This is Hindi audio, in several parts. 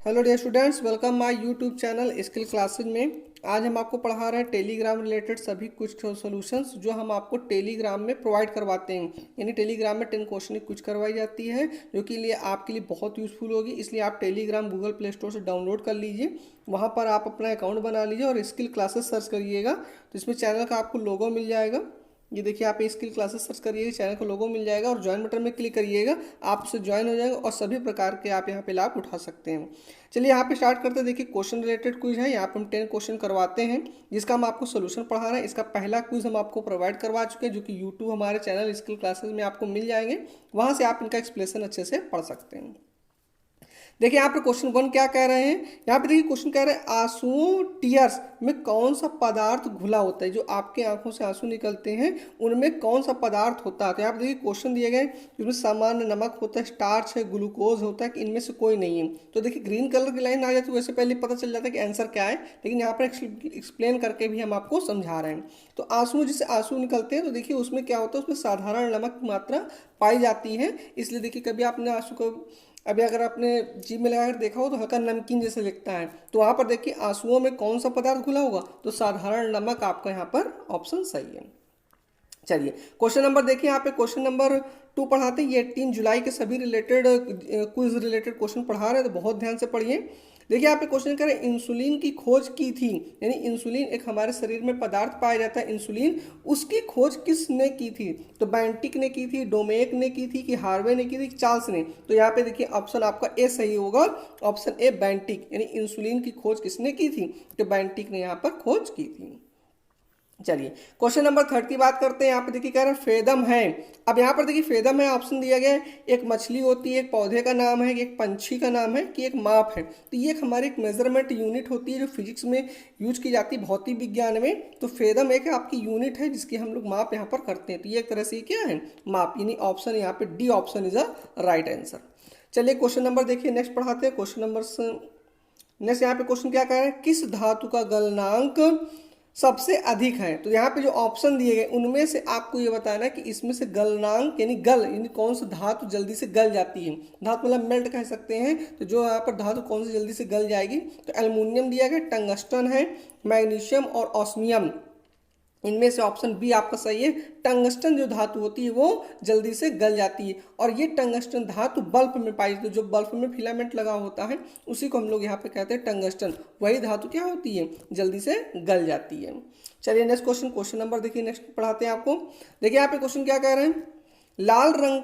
Hello dear students, welcome my YouTube channel skill classes में। आज हम आपको पढ़ा रहे हैं टेलीग्राम रिलेटेड सभी कुछ सॉल्यूशंस जो हम आपको टेलीग्राम में प्रोवाइड करवाते हैं। यानी टेलीग्राम में 10 क्वेश्चन की कुछ करवाई जाती है जो कि लिए आपके लिए बहुत यूज़फुल होगी। इसलिए आप टेलीग्राम गूगल प्ले स्टोर से डाउनलोड कर लीजिए, वहाँ पर आप अपना अकाउंट बना लीजिए और स्किल क्लासेस सर्च करिएगा तो इसमें चैनल का आपको लोगो मिल जाएगा। ये देखिए, आप स्किल क्लासेस सर्च करिएगा, चैनल का लोगो मिल जाएगा और ज्वाइन बटन में क्लिक करिएगा, आप उससे ज्वाइन हो जाएगा और सभी प्रकार के आप यहाँ पे लाभ उठा सकते हैं। चलिए यहाँ पे स्टार्ट करते हैं। देखिए, क्वेश्चन रिलेटेड क्विज है। यहाँ पे हम 10 क्वेश्चन करवाते हैं जिसका हम आपको सोल्यूशन पढ़ा रहे हैं। इसका पहला क्विज हम आपको प्रोवाइड करवा चुके हैं जो कि यूट्यूब हमारे चैनल स्किल क्लासेस में आपको मिल जाएंगे, वहाँ से आप इनका एक्सप्लेनेशन अच्छे से पढ़ सकते हैं। देखिए यहाँ पर क्वेश्चन 1 क्या कह रहे हैं। यहाँ पे देखिए क्वेश्चन कह रहे हैं आंसुओं टीयर्स में कौन सा पदार्थ घुला होता है। जो आपके आंखों से आंसू निकलते हैं उनमें कौन सा पदार्थ होता है। तो यहाँ पे देखिए क्वेश्चन दिए गए जिसमें सामान्य नमक होता है, स्टार्च है, ग्लूकोज होता है, कि इनमें से कोई नहीं है। तो देखिए ग्रीन कलर की लाइन आ जाती है, वैसे पहले पता चल जाता है कि आंसर क्या है, लेकिन यहाँ पर एक्सप्लेन करके भी हम आपको समझा रहे हैं। तो आंसू, जिससे आंसू निकलते हैं तो देखिए उसमें क्या होता है, उसमें साधारण नमक की मात्रा पाई जाती है। इसलिए देखिए कभी आपने आंसू को अभी अगर आपने जीभ में लगाकर देखा हो तो हल्का नमकीन जैसे लगता है, तो वहाँ पर देखिए आंसुओं में कौन सा पदार्थ घुला होगा, तो साधारण नमक आपका यहाँ पर ऑप्शन सही है। चलिए क्वेश्चन नंबर देखिए, यहाँ पे क्वेश्चन नंबर 2 पढ़ाते हैं। ये 3 जुलाई के सभी रिलेटेड क्विज रिलेटेड क्वेश्चन पढ़ा रहे हैं, तो बहुत ध्यान से पढ़िए। देखिए यहाँ पे क्वेश्चन करें, इंसुलिन की खोज की थी, यानी इंसुलिन एक हमारे शरीर में पदार्थ पाया जाता है इंसुलिन, उसकी खोज किसने की थी। तो बैंटिक ने की थी, डोमेक ने की थी, कि हार्वे ने की थी, चार्ल्स ने। तो यहाँ पे देखिए ऑप्शन आपका ए सही होगा, ऑप्शन ए बैंटिक, यानी इंसुलिन की खोज किसने की थी, तो बैंटिक ने यहाँ पर खोज की थी। चलिए क्वेश्चन नंबर 3 की बात करते हैं। यहाँ पे देखिए कह रहे हैं फेदम है। अब यहाँ पर देखिए फेदम है, ऑप्शन दिया गया है, एक मछली होती है, एक पौधे का नाम है, एक पंछी का नाम है, कि एक माप है। तो ये एक हमारी एक मेजरमेंट यूनिट होती है जो फिजिक्स में यूज की जाती है, भौतिक विज्ञान में। तो फेदम एक आपकी यूनिट है जिसकी हम लोग माप यहाँ पर करते हैं। तो ये एक तरह से क्या है, माप, यानी ऑप्शन यहाँ पे D option is a right answer. चलिए क्वेश्चन नंबर देखिए नेक्स्ट पढ़ाते हैं। क्वेश्चन नंबर नेक्स्ट यहाँ पे क्वेश्चन क्या कह रहे हैं, किस धातु का गलनांक सबसे अधिक है। तो यहाँ पे जो ऑप्शन दिए गए उनमें से आपको ये बताना है कि इसमें से गलनांक यानी यानी कौन सी धातु जल्दी से गल जाती है। धातु मतलब मेल्ट कह सकते हैं। तो जो यहाँ पर धातु कौन सी जल्दी से गल जाएगी, तो एल्युमिनियम दिया गया, टंगस्टन है, मैग्नीशियम और ऑस्मियम। इनमें से ऑप्शन बी आपका सही है। टंगस्टन जो धातु होती है वो जल्दी से गल जाती है, और ये टंगस्टन धातु बल्ब में पाई जाती है। जो बल्ब में फिलामेंट लगा होता है उसी को हम लोग यहाँ पे कहते हैं टंगस्टन। वही धातु क्या होती है, जल्दी से गल जाती है। चलिए नेक्स्ट क्वेश्चन नंबर देखिए, नेक्स्ट पढ़ाते हैं आपको। देखिए यहाँ पे क्वेश्चन क्या कह रहे हैं, लाल रंग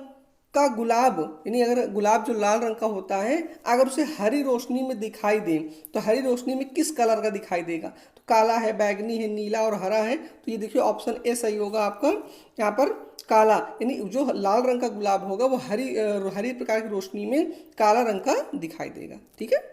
का गुलाब, यानी अगर गुलाब जो लाल रंग का होता है अगर उसे हरी रोशनी में दिखाई दे तो हरी रोशनी में किस कलर का दिखाई देगा। तो काला है, बैगनी है, नीला और हरा है। तो ये देखिए ऑप्शन ए सही होगा आपका, यहाँ पर काला, यानी जो लाल रंग का गुलाब होगा वो हरी प्रकार की रोशनी में काला रंग का दिखाई देगा। ठीक है,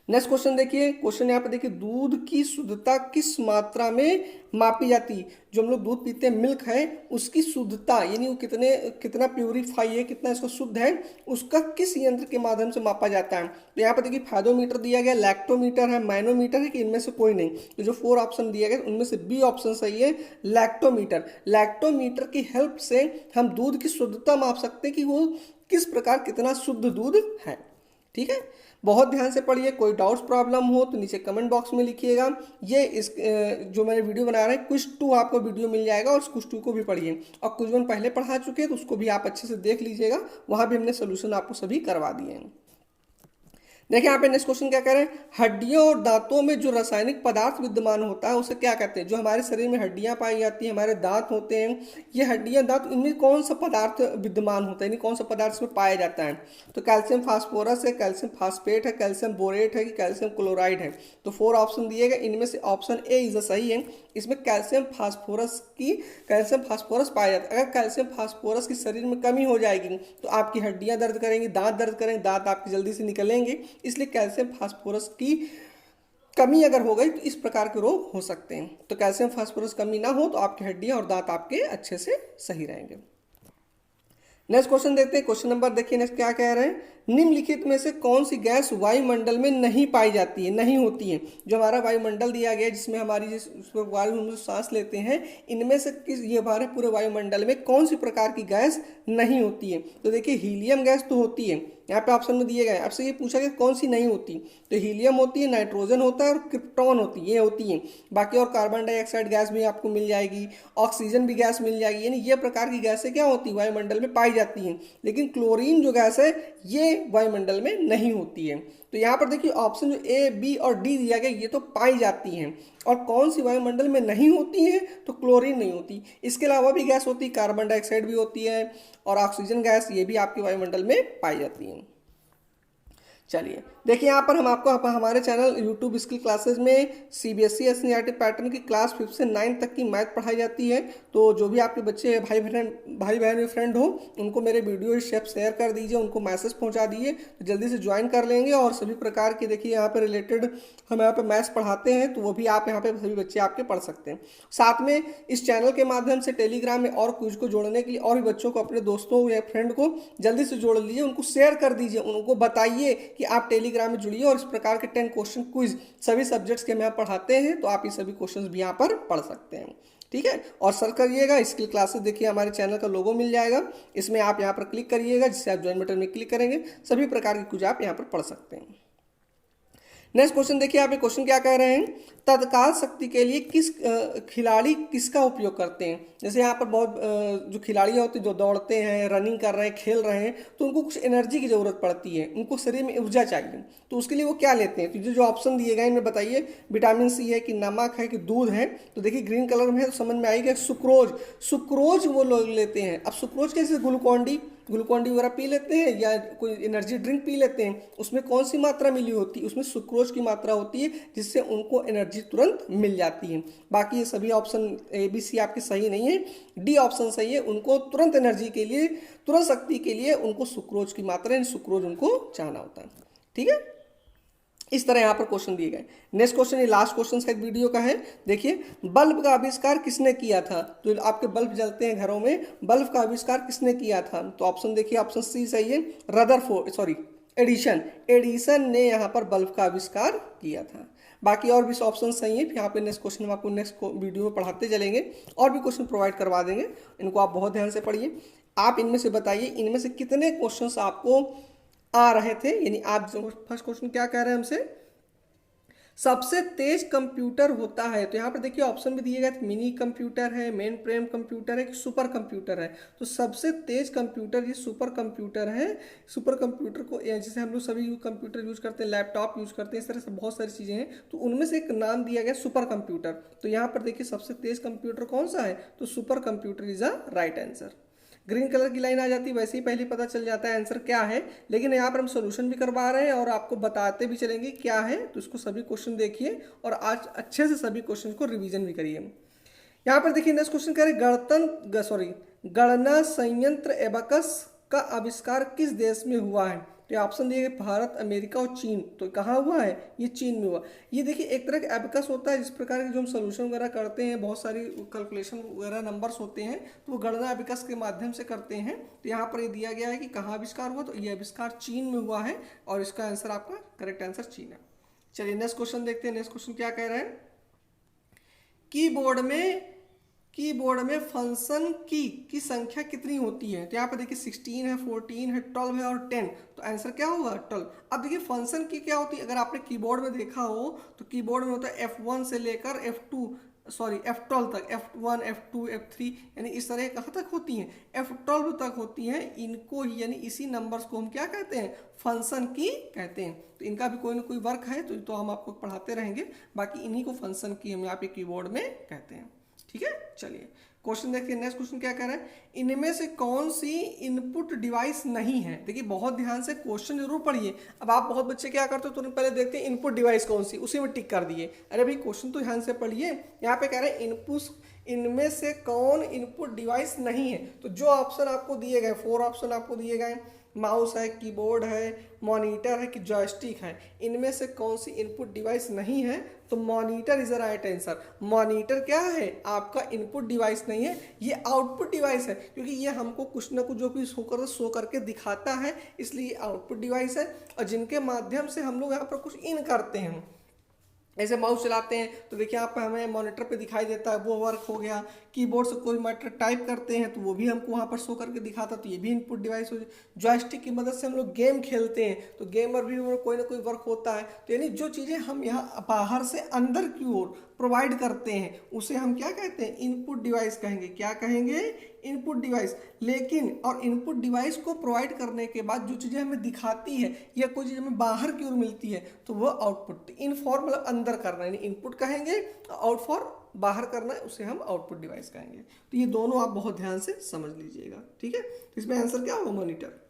नेक्स्ट क्वेश्चन देखिए। क्वेश्चन यहाँ पे देखिए, दूध की शुद्धता किस मात्रा में मापी जाती है। जो हम लोग दूध पीते हैं, मिल्क है, उसकी शुद्धता यानी वो कितना प्यूरिफाई है, कितना इसको शुद्ध है, उसका किस यंत्र के माध्यम से मापा जाता है। तो यहाँ पे देखिए फायदोमीटर दिया गया, लैक्टोमीटर है, मैनोमीटर है, कि इनमें से कोई नहीं। तो जो 4 ऑप्शन दिया गया उनमें से बी ऑप्शन सही है, लैक्टोमीटर। लैक्टोमीटर की हेल्प से हम दूध की शुद्धता माप सकते हैं कि वो किस प्रकार कितना शुद्ध दूध है। ठीक है, बहुत ध्यान से पढ़िए। कोई डाउट्स प्रॉब्लम हो तो नीचे कमेंट बॉक्स में लिखिएगा। ये जो मैंने वीडियो बना रहा है क्विज 2 आपको वीडियो मिल जाएगा, और उस क्विज 2 को भी पढ़िए। और क्विज 1 पहले पढ़ा चुके हैं तो उसको भी आप अच्छे से देख लीजिएगा, वहाँ भी हमने सोल्यूशन आपको सभी करवा दिए हैं। देखिए यहाँ पे नेक्स्ट क्वेश्चन क्या कह रहे हैं, हड्डियों और दांतों में जो रासायनिक पदार्थ विद्यमान होता है उसे क्या कहते हैं। जो हमारे शरीर में हड्डियां पाई जाती हैं, हमारे दांत होते हैं, ये हड्डियां दांत, इनमें कौन सा पदार्थ विद्यमान होता है, यानी कौन सा पदार्थ इसमें पाया जाता है। तो कैल्शियम फास्फोरस है, कैल्शियम फास्फेट है, कैल्शियम बोरेट है, कि कैल्शियम क्लोराइड है। तो 4 ऑप्शन दिए गए, इनमें से ऑप्शन ए इज सही है। इसमें कैल्शियम फास्फोरस पाया जाता है। अगर कैल्शियम फास्फोरस की शरीर में कमी हो जाएगी तो आपकी हड्डियां दर्द करेंगी, दांत दर्द करेंगे, दांत आपकी जल्दी से निकलेंगे। इसलिए कैल्शियम फास्फोरस की कमी अगर हो गई तो इस प्रकार के रोग हो सकते हैं। तो कैल्शियम फास्फोरस कमी ना हो तो आपकी हड्डियां और दांत आपके अच्छे से सही रहेंगे। नेक्स्ट क्वेश्चन देखते हैं। क्वेश्चन नंबर देखिए नेक्स्ट क्या कह रहे हैं, निम्नलिखित में से कौन सी गैस वायुमंडल में नहीं पाई जाती है, नहीं होती है। जो हमारा वायुमंडल दिया गया है जिसमें हमारी जिस वायु हम सांस लेते हैं, इनमें से किस, ये हमारे पूरे वायुमंडल में कौन सी प्रकार की गैस नहीं होती है। तो देखिए हीलियम गैस तो होती है, यहाँ पे ऑप्शन में दिए गए। आपसे ये पूछा गया कौन सी नहीं होती, तो हीलियम होती है, नाइट्रोजन होता है और क्रिप्टॉन होती है, ये होती है। बाकी और कार्बन डाइऑक्साइड गैस भी आपको मिल जाएगी, ऑक्सीजन भी गैस मिल जाएगी, यानी ये प्रकार की गैसें क्या होती है वायुमंडल में पाई जाती हैं। लेकिन क्लोरीन जो गैस है ये वायुमंडल में नहीं होती है। तो यहाँ पर देखिए ऑप्शन जो ए बी और डी दिया गया ये तो पाई जाती हैं, और कौन सी वायुमंडल में नहीं होती है, तो क्लोरीन नहीं होती। इसके अलावा भी गैस होती है, कार्बन डाइऑक्साइड भी होती है और ऑक्सीजन गैस, ये भी आपके वायुमंडल में पाई जाती है। चलिए देखिए यहाँ पर हम आपको हमारे चैनल यूट्यूब स्किल क्लासेज में सीबीएसई एससीईआरटी पैटर्न की क्लास 5 से 9 तक की मैथ पढ़ाई जाती है। तो जो भी आपके बच्चे भाई बहन फ्रेंड हो उनको मेरे वीडियो स्टेप शेयर कर दीजिए, उनको मैसेज पहुँचा दीजिए, तो जल्दी से ज्वाइन कर लेंगे। और सभी प्रकार की देखिए यहाँ पर रिलेटेड हम यहाँ पर मैथ्स पढ़ाते हैं, तो वो भी आप यहाँ पर सभी बच्चे आपके पढ़ सकते हैं। साथ में इस चैनल के माध्यम से टेलीग्राम में और क्विज को जोड़ने के लिए और भी बच्चों को, अपने दोस्तों या फ्रेंड को जल्दी से जोड़ लीजिए, उनको शेयर कर दीजिए, उनको बताइए कि आप टेलीग्राम में जुड़िए और इस प्रकार के 10 क्वेश्चन क्विज सभी सब्जेक्ट्स के हम यहाँ पढ़ाते हैं, तो आप ये सभी क्वेश्चंस भी यहाँ पर पढ़ सकते हैं। ठीक है, और सर्च करिएगा स्किल क्लासेस, देखिए हमारे चैनल का लोगो मिल जाएगा, इसमें आप यहाँ पर क्लिक करिएगा, जिससे आप ज्वाइन बटन में क्लिक करेंगे, सभी प्रकार की क्विज आप यहाँ पर पढ़ सकते हैं। नेक्स्ट क्वेश्चन देखिए, आप ये क्वेश्चन क्या कह रहे हैं, तत्काल शक्ति के लिए खिलाड़ी किसका उपयोग करते हैं। जैसे यहाँ पर बहुत जो खिलाड़ी होते हैं जो दौड़ते हैं, रनिंग कर रहे हैं, खेल रहे हैं, तो उनको कुछ एनर्जी की जरूरत पड़ती है, उनको शरीर में ऊर्जा चाहिए, तो उसके लिए वो क्या लेते हैं। तो जो ऑप्शन दिए गए इनमें बताइए, विटामिन सी है कि नमक है कि दूध है। तो देखिए ग्रीन कलर में है तो समझ में आएगा सुक्रोज वो लोग लेते हैं। अब सुक्रोज कैसे, ग्लूकॉन डी वगैरह पी लेते हैं या कोई एनर्जी ड्रिंक पी लेते हैं, उसमें कौन सी मात्रा मिली होती है, उसमें सुक्रोज की मात्रा होती है, जिससे उनको एनर्जी तुरंत मिल जाती है। बाकी ये सभी ऑप्शन ए बी सी आपके सही नहीं है, डी ऑप्शन सही है। उनको तुरंत एनर्जी के लिए, तुरंत शक्ति के लिए उनको सुक्रोज की मात्रा यानी सुक्रोज उनको चाहना होता है। ठीक है, इस तरह यहाँ पर क्वेश्चन दिए गए। नेक्स्ट क्वेश्चन, ये लास्ट क्वेश्चन का वीडियो का है। देखिए बल्ब का आविष्कार किसने किया था, तो आपके बल्ब जलते हैं घरों में, बल्ब का आविष्कार किसने किया था। तो ऑप्शन देखिए, ऑप्शन सी सही है, एडिसन ने यहाँ पर बल्ब का आविष्कार किया था। बाकी और भी ऑप्शन सही है। यहाँ पे नेक्स्ट क्वेश्चन हम आपको नेक्स्ट वीडियो में पढ़ाते चलेंगे, और भी क्वेश्चन प्रोवाइड करवा देंगे, इनको आप बहुत ध्यान से पढ़िए। आप इनमें से बताइए, इनमें से कितने क्वेश्चन आपको आ रहे थे, यानी आप जो फर्स्ट क्वेश्चन क्या कह रहे हैं हमसे, सबसे तेज कंप्यूटर होता है। तो यहाँ पर देखिए ऑप्शन भी दिए गए थे, मिनी कंप्यूटर है, मेन फ्रेम कंप्यूटर है कि सुपर कंप्यूटर है। तो सबसे तेज कंप्यूटर ये सुपर कंप्यूटर है। सुपर कंप्यूटर को जैसे हम लोग सभी कंप्यूटर यूज करते हैं, लैपटॉप यूज करते हैं, इस तरह से बहुत सारी चीज़ें हैं, तो उनमें से एक नाम दिया गया सुपर कंप्यूटर। तो यहाँ पर देखिए सबसे तेज कंप्यूटर कौन सा है, तो super computer is a right answer. Green colour की लाइन आ जाती है, वैसे ही पहले पता चल जाता है आंसर क्या है, लेकिन यहाँ पर हम सोल्यूशन भी करवा रहे हैं और आपको बताते भी चलेंगे क्या है। तो इसको सभी क्वेश्चन देखिए और आज अच्छे से सभी क्वेश्चन को रिवीजन भी करिए। यहाँ पर देखिए नेक्स्ट क्वेश्चन कह रहे गणना संयंत्र एबाकस का आविष्कार किस देश में हुआ है। तो ऑप्शन दिए गए भारत, अमेरिका और चीन। तो कहाँ हुआ है, ये चीन में हुआ। ये देखिए एक तरह का एबकस होता है, जिस प्रकार के जो हम सोल्यूशन वगैरह करते हैं, बहुत सारी कैलकुलेशन वगैरह नंबर्स होते हैं, तो वो गणना एबकस के माध्यम से करते हैं। तो यहाँ पर ये दिया गया है कि कहाँ आविष्कार हुआ, तो ये आविष्कार चीन में हुआ है और इसका आंसर आपका करेक्ट आंसर चीन है। चलिए नेक्स्ट क्वेश्चन देखते हैं। नेक्स्ट क्वेश्चन क्या कह रहे हैं, कीबोर्ड में फंक्शन की संख्या कितनी होती है। तो यहाँ पर देखिए 16 है, 14 है, 12 है और 10। तो आंसर क्या होगा 12। अब देखिए फंक्शन की क्या होती है, अगर आपने कीबोर्ड में देखा हो तो कीबोर्ड में होता है F1 से लेकर F12 तक, F1 F2 F3, यानी इस तरह कहाँ तक होती हैं, F12 तक होती हैं। इनको ही यानी इसी नंबर्स को हम क्या कहते हैं, फंक्शन की कहते हैं। तो इनका भी कोई ना कोई वर्क है तो हम आपको पढ़ाते रहेंगे। बाकी इन्हीं को फंक्शन की हम यहाँ पे कीबोर्ड में कहते हैं। ठीक है, चलिए क्वेश्चन देखिए। नेक्स्ट क्वेश्चन क्या कह रहा है, इनमें से कौन सी इनपुट डिवाइस नहीं है। देखिए बहुत ध्यान से क्वेश्चन जरूर पढ़िए। अब आप बहुत बच्चे क्या करते हो, तुरंत पहले देखते हैं इनपुट डिवाइस कौन सी, उसी में टिक कर दिए। अरे भाई क्वेश्चन तो ध्यान से पढ़िए। यहाँ पे कह रहे हैं इनमें से कौन इनपुट डिवाइस नहीं है। तो जो ऑप्शन आपको दिए गए, 4 ऑप्शन आपको दिए गए, माउस है, कीबोर्ड है, मॉनिटर है कि जॉयस्टिक है, इनमें से कौन सी इनपुट डिवाइस नहीं है। तो monitor is the right answer. Monitor क्या है, आपका इनपुट डिवाइस नहीं है, ये आउटपुट डिवाइस है, क्योंकि ये हमको कुछ ना कुछ जो भी शो करके दिखाता है, इसलिए आउटपुट डिवाइस है। और जिनके माध्यम से हम लोग यहाँ पर कुछ इन करते हैं, ऐसे माउस चलाते हैं तो देखिए यहाँ पे हमें मॉनिटर पे दिखाई देता है, वो वर्क हो गया। कीबोर्ड से कोई मैटर टाइप करते हैं तो वो भी हमको वहाँ पर शो करके दिखाता, तो ये भी इनपुट डिवाइस हो जाए। जॉयस्टिक की मदद से हम लोग गेम खेलते हैं तो गेमर भी कोई ना कोई वर्क होता है। तो यानी जो चीज़ें हम यहाँ बाहर से अंदर की ओर प्रोवाइड करते हैं उसे हम क्या कहते हैं, इनपुट डिवाइस कहेंगे। क्या कहेंगे, इनपुट डिवाइस। लेकिन और इनपुट डिवाइस को प्रोवाइड करने के बाद जो चीज़ें हमें दिखाती है या कोई चीज़ हमें बाहर की ओर मिलती है तो वो आउटपुट। इन फॉर मतलब अंदर करना, यानी इनपुट कहेंगे, आउट फॉर बाहर करना है उसे हम आउटपुट डिवाइस कहेंगे। तो ये दोनों आप बहुत ध्यान से समझ लीजिएगा, ठीक है। तो इसमें आंसर क्या होगा, मॉनिटर।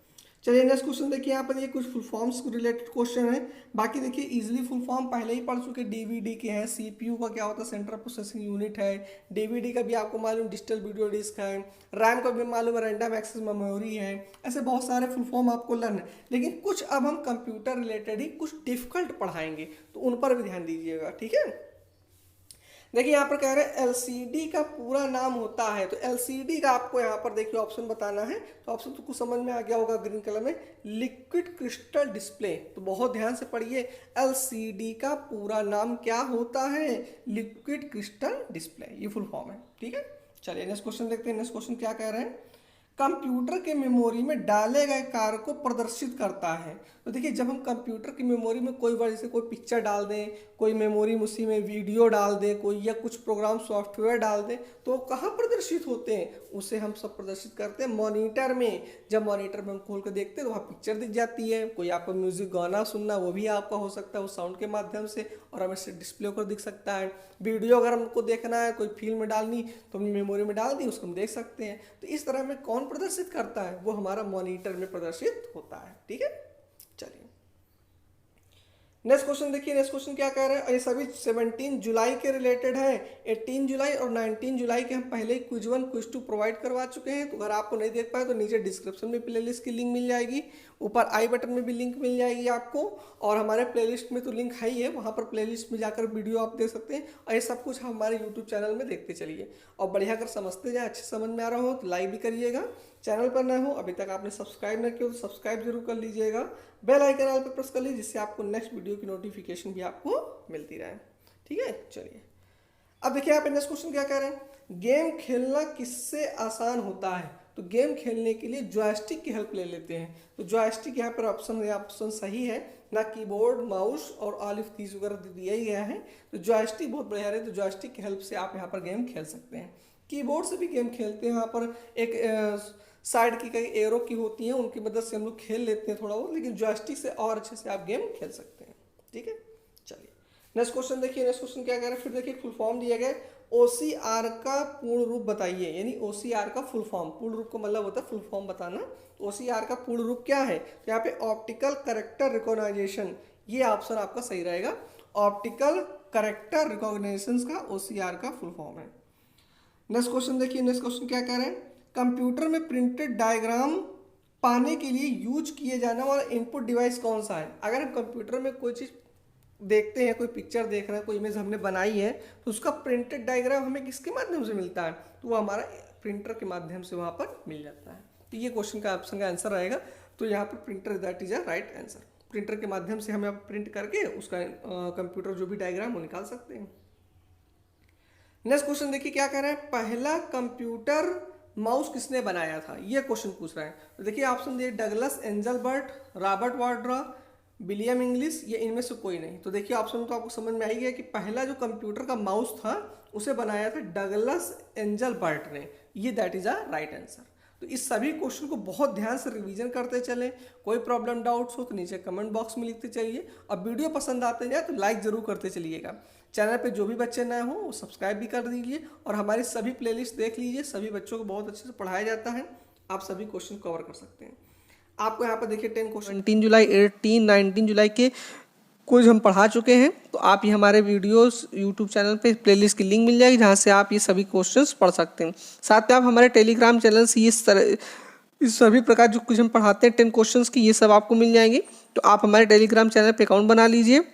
चलिए नेक्स्ट क्वेश्चन देखिए, यहाँ पर ये कुछ फुल फॉर्म्स को रिलेटेड क्वेश्चन है। बाकी देखिए इजीली फुल फॉर्म पहले ही पढ़ चुके, डीवीडी के हैं। सीपीयू का क्या होता है, सेंट्रल प्रोसेसिंग यूनिट है। डीवीडी का भी आपको मालूम डिजिटल वीडियो डिस्क है। रैम का भी मालूम है, रैंडम एक्सेस मेमोरी है। ऐसे बहुत सारे फुल फॉर्म आपको लर्न है। लेकिन कुछ अब हम कंप्यूटर रिलेटेड ही कुछ डिफिकल्ट पढ़ाएंगे तो उन पर भी ध्यान दीजिएगा, ठीक है। देखिए यहाँ पर कह रहे हैं एलसीडी का पूरा नाम होता है, तो एलसीडी का आपको यहाँ पर देखिए ऑप्शन बताना है। तो ऑप्शन तो कुछ समझ में आ गया होगा ग्रीन कलर में, लिक्विड क्रिस्टल डिस्प्ले। तो बहुत ध्यान से पढ़िए, एलसीडी का पूरा नाम क्या होता है, लिक्विड क्रिस्टल डिस्प्ले, ये फुल फॉर्म है, ठीक है। चलिए नेक्स्ट क्वेश्चन देखते हैं। नेक्स्ट क्वेश्चन क्या कह रहे हैं, कंप्यूटर के मेमोरी में डाले गए कार्य को प्रदर्शित करता है। तो देखिए जब हम कंप्यूटर की मेमोरी में कोई वर्ड, जैसे कोई पिक्चर डाल दें, कोई मेमोरी में उसी में वीडियो डाल दें, कोई या कुछ प्रोग्राम सॉफ्टवेयर डाल दें, तो कहाँ प्रदर्शित होते हैं, उसे हम सब प्रदर्शित करते हैं मॉनिटर में। जब मॉनिटर में हम खोल कर देखते हैं तो वहाँ पिक्चर दिख जाती है। कोई आपको म्यूजिक गाना सुनना वो भी आपका हो सकता है उस साउंड के माध्यम से, और हमें से डिस्प्ले होकर दिख सकता है। वीडियो अगर हमको देखना है, कोई फिल्म डालनी तो हमने मेमोरी में डाल दी, उसको हम देख सकते हैं। तो इस तरह में कौन प्रदर्शित करता है, वो हमारा मॉनिटर में प्रदर्शित होता है, ठीक है। चलिए नेक्स्ट क्वेश्चन देखिए। नेक्स्ट क्वेश्चन क्या कह रहे हैं, ये सभी 17 जुलाई के रिलेटेड है। 18 जुलाई और 19 जुलाई के हम पहले ही क्विज 1 क्विज 2 प्रोवाइड करवा चुके हैं। तो अगर आपको नहीं देख पाए तो नीचे डिस्क्रिप्शन में प्लेलिस्ट की लिंक मिल जाएगी, ऊपर आई बटन में भी लिंक मिल जाएगी आपको, और हमारे प्लेलिस्ट में तो लिंक है ही है, वहाँ पर प्लेलिस्ट में जाकर वीडियो आप देख सकते हैं। और ये सब कुछ हमारे यूट्यूब चैनल में देखते चलिए, और बढ़िया अगर समझते जाए, अच्छे समझ में आ रहा हो तो लाइक भी करिएगा। चैनल पर नए हो, अभी तक आपने सब्सक्राइब न किया तो सब्सक्राइब जरूर कर लीजिएगा। बेल आइकन ऑल पर प्रेस कर लीजिए, जिससे आपको नेक्स्ट वीडियो की नोटिफिकेशन भी आपको मिलती रहे, ठीक है। चलिए अब देखिए आप नेक्स्ट क्वेश्चन क्या कह रहे हैं, गेम खेलना किससे आसान होता है। तो गेम खेलने के लिए जॉयस्टिक की हेल्प ले लेते हैं। तो जॉयस्टिक यहाँ पर ऑप्शन सही है, ना कीबोर्ड, माउस और ऑलिव तीस वगैरह दिया ही गया है। तो जॉयस्टिक बहुत बढ़िया है, तो जॉयस्टिक की हेल्प से आप यहाँ पर गेम खेल सकते हैं। कीबोर्ड से भी गेम खेलते हैं, यहाँ पर एक साइड की कई एरो की होती हैं, उनकी मदद से हम लोग खेल लेते हैं थोड़ा बहुत, लेकिन जॉयस्टिक से और अच्छे से आप गेम खेल सकते हैं, ठीक है। चलिए नेक्स्ट क्वेश्चन देखिए। नेक्स्ट क्वेश्चन क्या कह रहे हैं, फिर देखिए फुल फॉर्म दिया गया, OCR का पूर्ण रूप बताइए। यानी OCR का फुल फॉर्म, पूर्ण रूप का मतलब होता है फुल फॉर्म बताना। OCR का पूर्ण रूप क्या है, तो यहाँ पे ऑप्टिकल कैरेक्टर रिकॉग्निशन, ये ऑप्शन आपका सही रहेगा। ऑप्टिकल कैरेक्टर रिकॉग्निशन का OCR का फुल फॉर्म है। नेक्स्ट क्वेश्चन देखिए। नेक्स्ट क्वेश्चन क्या कह रहे हैं, कंप्यूटर में प्रिंटेड डायग्राम पाने के लिए यूज किए जाने वाला इनपुट डिवाइस कौन सा है। अगर हम कंप्यूटर में कोई चीज़ देखते हैं, कोई पिक्चर देख रहे हैं, कोई इमेज हमने बनाई है, तो उसका प्रिंटेड डायग्राम हमें किसके माध्यम से मिलता है, तो वो हमारा प्रिंटर के माध्यम से वहाँ पर मिल जाता है। तो ये क्वेश्चन का ऑप्शन का आंसर रहेगा। तो यहाँ पर printer that is a right answer. Printer के माध्यम से हम प्रिंट करके उसका कंप्यूटर जो भी डायग्राम वो निकाल सकते हैं। नेक्स्ट क्वेश्चन देखिए क्या कह रहे हैं, पहला कंप्यूटर माउस किसने बनाया था, ये क्वेश्चन पूछ रहे हैं। तो देखिए ऑप्शन दिए, Douglas Engelbart, Robert Vadra, William English, ये इनमें से कोई नहीं। तो देखिए ऑप्शन तो आपको समझ में आ ही गया कि पहला जो कंप्यूटर का माउस था उसे बनाया था डगलस एंजलबर्ट ने, ये that is a right answer. तो इस सभी क्वेश्चन को बहुत ध्यान से रिवीजन करते चलें। कोई प्रॉब्लम डाउट्स हो तो नीचे कमेंट बॉक्स में लिखते चलिए, और वीडियो पसंद आते जाए तो लाइक जरूर करते चलिएगा। चैनल पे जो भी बच्चे नए हों वो सब्सक्राइब भी कर दीजिए, और हमारी सभी प्लेलिस्ट देख लीजिए। सभी बच्चों को बहुत अच्छे से पढ़ाया जाता है, आप सभी क्वेश्चन कवर कर सकते हैं। आपको यहाँ पर देखिए 10 क्वेश्चन 17 जुलाई 18 19 जुलाई के कुछ हम पढ़ा चुके हैं। तो आप ये हमारे वीडियोस यूट्यूब चैनल पे प्लेलिस्ट की लिंक मिल जाएगी, जहाँ से आप ये सभी क्वेश्चंस पढ़ सकते हैं। साथ में आप हमारे टेलीग्राम चैनल से इस सभी प्रकार जो कुछ हम पढ़ाते हैं 10 क्वेश्चंस की, ये सब आपको मिल जाएंगे। तो आप हमारे टेलीग्राम चैनल पे अकाउंट बना लीजिए,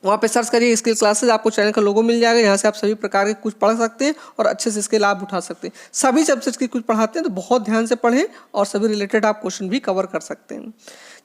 वहाँ पे सर्च करिए स्किल क्लासेस, आपको चैनल का लोगो मिल जाएगा। यहाँ से आप सभी प्रकार के कुछ पढ़ सकते हैं और अच्छे से इसके लाभ उठा सकते हैं। सभी सब्जेक्ट के कुछ पढ़ाते हैं तो बहुत ध्यान से पढ़ें, और सभी रिलेटेड आप क्वेश्चन भी कवर कर सकते हैं।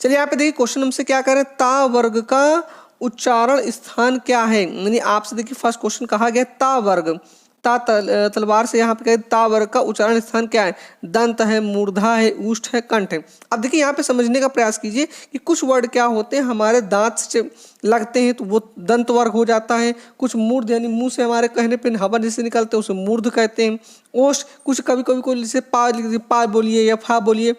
चलिए यहाँ पे देखिए क्वेश्चन हमसे क्या करें, ता वर्ग का उच्चारण स्थान क्या है? यानी आपसे देखिए फर्स्ट क्वेश्चन कहा गया ता वर्ग, तलवार से यहाँ पे कहे ता वर्ग का उच्चारण स्थान क्या है? दंत है, मूर्धा है, ऊष्ठ है, कंठ है। अब देखिए यहाँ पे समझने का प्रयास कीजिए कि कुछ वर्ड क्या होते हैं हमारे दांत से लगते हैं तो वो दंत वर्ग हो जाता है, कुछ मूर्ध यानी मुंह से हमारे कहने पे हवा जैसे निकलते हैं उसे मूर्ध कहते हैं। ओष्ठ कुछ कभी कभी को जैसे पा बोलिए या फा बोलिए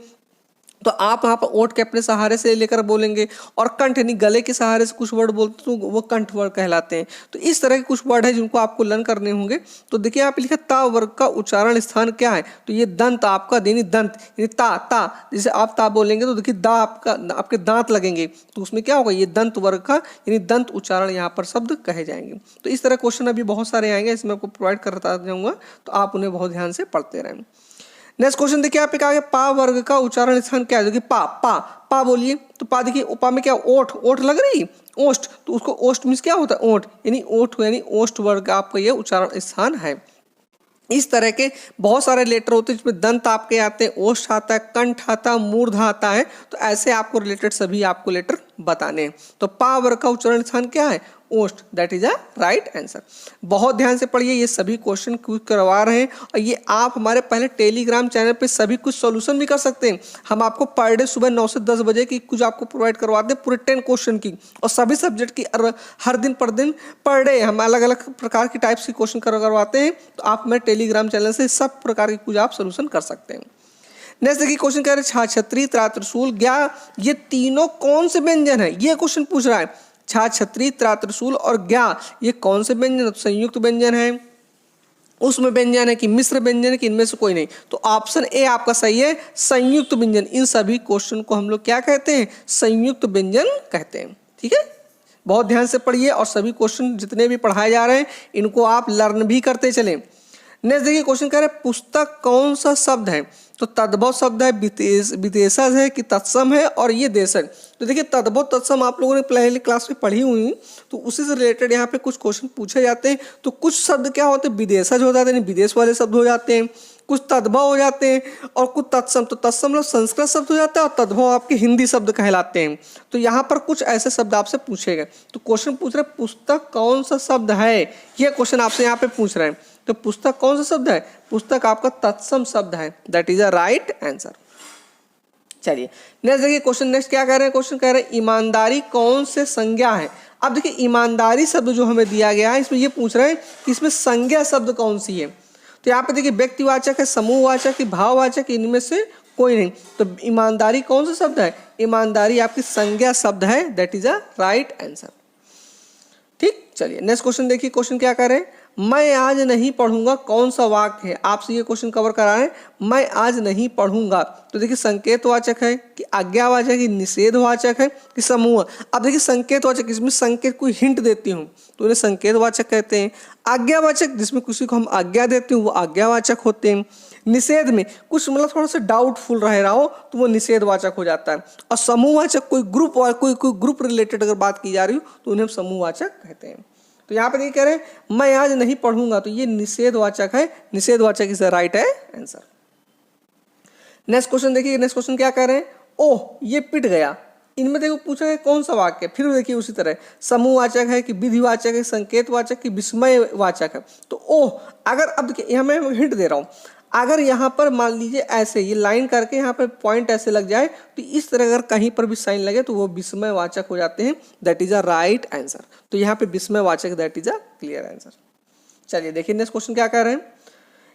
तो आप वहाँ पर ओठ के अपने सहारे से लेकर बोलेंगे, और कंठ यानी गले के सहारे से कुछ वर्ड बोलते तो वो कंठ वर्ड कहलाते हैं। तो इस तरह के कुछ वर्ड है जिनको आपको लर्न करने होंगे। तो देखिए आप लिखा ता वर्ग का उच्चारण स्थान क्या है? तो ये दंत आपका यानी दंत यानी ता जैसे आप ता बोलेंगे तो देखिए दा आपका आपके दांत लगेंगे तो उसमें क्या होगा? ये दंत वर्ग का यानी दंत उच्चारण यहाँ पर शब्द कहे जाएंगे। तो इस तरह क्वेश्चन अभी बहुत सारे आएंगे, इसमें आपको प्रोवाइड करता जाऊँगा तो आप उन्हें बहुत ध्यान से पढ़ते रहें। नेक्स्ट क्वेश्चन देखिए आप कहा पा वर्ग का उच्चारण स्थान क्या है? देखिए पा बोलिए तो पा देखिए उपा में क्या ओठ लग रही ओष्ठ, तो उसको ओष्ठ मीन्स क्या होता है? ओठ यानी ओष्ठ वर्ग का आपका ये उच्चारण स्थान है। इस तरह के बहुत सारे लेटर होते हैं जिसमें दंत आपके आते हैं, ओष्ठ आता है, कंठ आता है, मूर्ध आता है। तो ऐसे आपको रिलेटेड सभी आपको लेटर बताने हैं। तो पा वर्ग का उच्चारण स्थान क्या है? ओष्ठ, that is a right answer. बहुत ध्यान से पढ़िए, ये सभी क्वेश्चन करवा रहे हैं और ये आप हमारे पहले टेलीग्राम चैनल पे सभी कुछ सॉल्यूशन भी कर सकते हैं। हम आपको पर डे सुबह 9 से 10 बजे की कुछ आपको प्रोवाइड करवाते हैं पूरे 10 क्वेश्चन की, और सभी सब्जेक्ट की हर दिन पर डे हम अलग अलग प्रकार की टाइप्स की क्वेश्चन करवाते हैं। तो आप हमारे टेलीग्राम चैनल से सब प्रकार के कुछ आप सोल्यूशन कर सकते हैं। नेक्स्ट देखिए क्वेश्चन कह रहे छा, छतरी, त्रा, त्रिशूल, ज्ञा ये तीनों कौन से व्यंजन है? ये क्वेश्चन पूछ रहा है। छा, छतरी, त्रा, त्रिशूल और ज्ञा ये कौन से व्यंजन? संयुक्त व्यंजन है, उसमें व्यंजन है कि मिश्र व्यंजन है कि इनमें से कोई नहीं? तो ऑप्शन ए आपका सही है, संयुक्त व्यंजन। इन सभी क्वेश्चन को हम लोग क्या कहते हैं? संयुक्त व्यंजन कहते हैं। ठीक है, बहुत ध्यान से पढ़िए और सभी क्वेश्चन जितने भी पढ़ाए जा रहे हैं इनको आप लर्न भी करते चलें। नेक्स्ट देखिए क्वेश्चन कह रहे हैं पुस्तक कौन सा शब्द है? तो तद्भव शब्द है, विदेशज है कि तत्सम है, और ये देशज। तो देखिए तद्भव तत्सम आप लोगों ने पहले क्लास में पढ़ी हुई, तो उसी से रिलेटेड यहाँ पे कुछ क्वेश्चन पूछे जाते हैं। तो कुछ शब्द क्या होते हैं? विदेशज हो जाते हैं, विदेश वाले शब्द हो जाते हैं, कुछ तद्भव हो जाते हैं और कुछ तत्सम। तो तत्सम मतलब संस्कृत शब्द हो जाता है और तद्भव आपके हिंदी शब्द कहलाते हैं। तो यहाँ पर कुछ ऐसे शब्द आपसे पूछे गए। तो क्वेश्चन पूछ रहे पुस्तक कौन सा शब्द है, ये क्वेश्चन आपसे यहाँ पे पूछ रहे हैं। तो पुस्तक कौन सा शब्द है? पुस्तक आपका तत्सम शब्द है, that is a right answer. चलिए नेक्स्ट देखिए क्वेश्चन नेक्स्ट क्या कह रहे हैं? क्वेश्चन कह रहे हैं ईमानदारी कौन से संज्ञा है? अब देखिए ईमानदारी शब्द जो हमें दिया गया है इसमें ये पूछ रहे हैं कि इसमें संज्ञा शब्द कौन सी है। तो यहाँ पे देखिए व्यक्तिवाचक है, समूहवाचक है, भाववाचक, इनमें से कोई नहीं। तो ईमानदारी कौन सा शब्द है? ईमानदारी आपकी संज्ञा शब्द है, that is a right answer. ठीक, चलिए नेक्स्ट क्वेश्चन देखिए क्वेश्चन क्या कर रहे हैं? मैं आज नहीं पढ़ूंगा कौन सा वाक्य है? आपसे ये क्वेश्चन कवर करा है, मैं आज नहीं पढ़ूंगा। तो देखिए संकेतवाचक है कि आज्ञावाचक है, निषेधवाचक है कि समूह? अब देखिए संकेतवाचक, इसमें संकेत कोई हिंट देती हूँ तो उन्हें संकेतवाचक कहते हैं। आज्ञावाचक जिसमें किसी को हम आज्ञा देते हैं वो आज्ञावाचक होते हैं। निषेध में कुछ मतलब थोड़ा सा डाउटफुल रह रहा हो तो वो निषेधवाचक हो जाता है। और समूहवाचक कोई ग्रुप कोई ग्रुप रिलेटेड अगर बात की जा रही हो तो उन्हें हम समूहवाचक कहते हैं। तो यहाँ पर ये कह रहे हैं मैं आज नहीं पढ़ूंगा, तो ये निषेधवाचक है, निषेधवाचक इज राइट है आंसर। नेक्स्ट क्वेश्चन देखिए, नेक्स्ट क्वेश्चन क्या कह रहे हैं? ओह ये पिट गया। इनमें देखो पूछा है कौन सा वाक्य? फिर देखिए उसी तरह समूहवाचक है कि विधिवाचक है, संकेतवाचक कि विस्मयवाचक है। तो ओह अगर अब देखिए यहाँ मैं हिंट दे रहा हूँ, अगर यहाँ पर मान लीजिए ऐसे ये लाइन करके यहाँ पर पॉइंट ऐसे लग जाए तो इस तरह अगर कहीं पर भी साइन लगे तो वो विस्मयवाचक हो जाते हैं, that is a right answer. तो यहाँ पे विस्मयवाचक that is a clear answer. चलिए देखिए नेक्स्ट क्वेश्चन क्या कह रहे हैं?